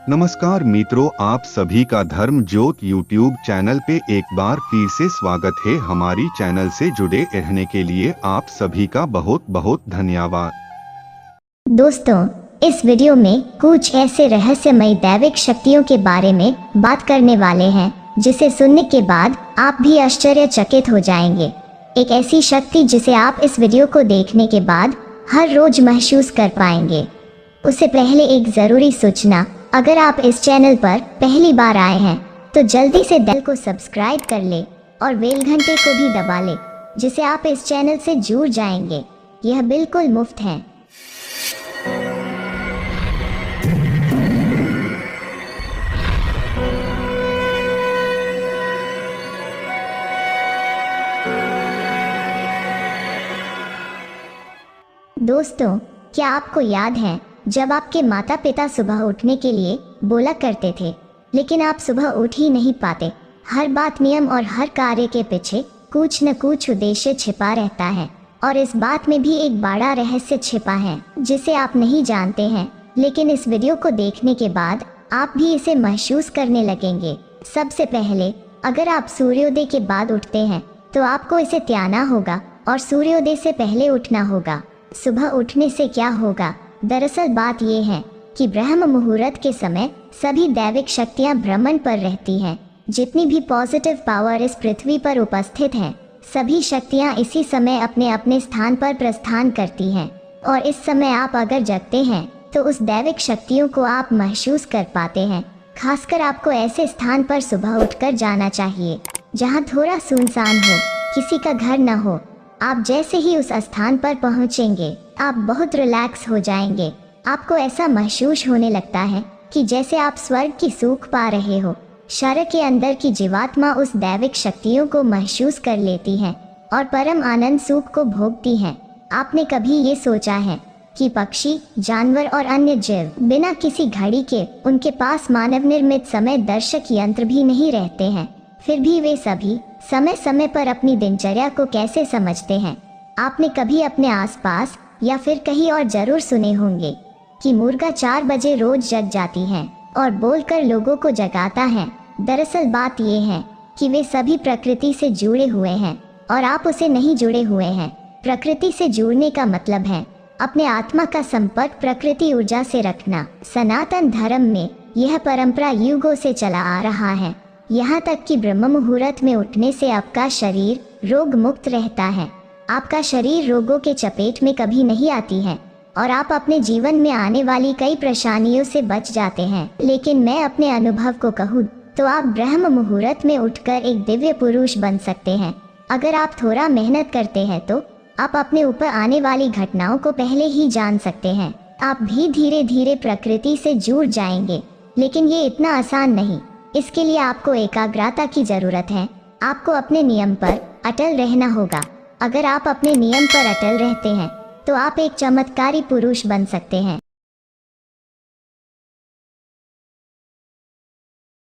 नमस्कार मित्रों, आप सभी का धर्म ज्योत यूट्यूब चैनल पे एक बार फिर से स्वागत है। हमारी चैनल से जुड़े रहने के लिए आप सभी का बहुत बहुत धन्यवाद। दोस्तों, इस वीडियो में कुछ ऐसे रहस्यमयी दैविक शक्तियों के बारे में बात करने वाले हैं जिसे सुनने के बाद आप भी आश्चर्यचकित हो जाएंगे। एक ऐसी शक्ति जिसे आप इस वीडियो को देखने के बाद हर रोज महसूस कर पाएंगे। उससे पहले एक ज़रूरी सूचना, अगर आप इस चैनल पर पहली बार आए हैं तो जल्दी से बेल को सब्सक्राइब कर ले और बेल घंटे को भी दबा ले, जिससे आप इस चैनल से जुड़ जाएंगे। यह बिल्कुल मुफ्त है। दोस्तों, क्या आपको याद है जब आपके माता पिता सुबह उठने के लिए बोला करते थे, लेकिन आप सुबह उठ ही नहीं पाते। हर बात, नियम और हर कार्य के पीछे कुछ न कुछ उद्देश्य छिपा रहता है, और इस बात में भी एक बड़ा रहस्य छिपा है जिसे आप नहीं जानते हैं, लेकिन इस वीडियो को देखने के बाद आप भी इसे महसूस करने लगेंगे। सबसे पहले, अगर आप सूर्योदय के बाद उठते हैं तो आपको इसे त्यागना होगा और सूर्योदय से पहले उठना होगा। सुबह उठने से क्या होगा? दरअसल बात यह है कि ब्रह्म मुहूर्त के समय सभी दैविक शक्तियां भ्रमण पर रहती हैं। जितनी भी पॉजिटिव पावर इस पृथ्वी पर उपस्थित हैं, सभी शक्तियां इसी समय अपने अपने स्थान पर प्रस्थान करती हैं। और इस समय आप अगर जगते हैं तो उस दैविक शक्तियों को आप महसूस कर पाते हैं। खासकर आपको ऐसे स्थान पर सुबह उठकर जाना चाहिए जहां थोड़ा सुनसान हो, किसी का घर न हो। आप जैसे ही उस स्थान पर पहुंचेंगे, आप बहुत रिलैक्स हो जाएंगे। आपको ऐसा महसूस होने लगता है कि जैसे आप स्वर्ग की सुख पा रहे हो। शरीर के अंदर की जीवात्मा उस दैविक शक्तियों को महसूस कर लेती है और परम आनंद सुख को भोगती है। आपने कभी ये सोचा है कि पक्षी, जानवर और अन्य जीव बिना किसी घड़ी के, उनके पास मानव निर्मित समय दर्शक यंत्र भी नहीं रहते हैं, फिर भी वे सभी समय समय पर अपनी दिनचर्या को कैसे समझते हैं? आपने कभी अपने आसपास या फिर कहीं और जरूर सुने होंगे कि मुर्गा 4 बजे रोज जग जाती है और बोलकर लोगों को जगाता है। दरअसल बात यह है कि वे सभी प्रकृति से जुड़े हुए हैं और आप उसे नहीं जुड़े हुए हैं। प्रकृति से जुड़ने का मतलब है अपने आत्मा का संपर्क प्रकृति ऊर्जा से रखना। सनातन धर्म में यह परंपरा युगों से चला आ रहा है, यहाँ तक कि ब्रह्म मुहूर्त में उठने से आपका शरीर रोग मुक्त रहता है। आपका शरीर रोगों के चपेट में कभी नहीं आती है और आप अपने जीवन में आने वाली कई परेशानियों से बच जाते हैं। लेकिन मैं अपने अनुभव को कहूँ तो आप ब्रह्म मुहूर्त में उठकर एक दिव्य पुरुष बन सकते हैं। अगर आप थोड़ा मेहनत करते हैं तो आप अपने ऊपर आने वाली घटनाओं को पहले ही जान सकते हैं। आप भी धीरे धीरे प्रकृति से जुड़ जाएंगे, लेकिन ये इतना आसान नहीं। इसके लिए आपको एकाग्रता की जरूरत है। आपको अपने नियम पर अटल रहना होगा। अगर आप अपने नियम पर अटल रहते हैं तो आप एक चमत्कारी पुरुष बन सकते हैं।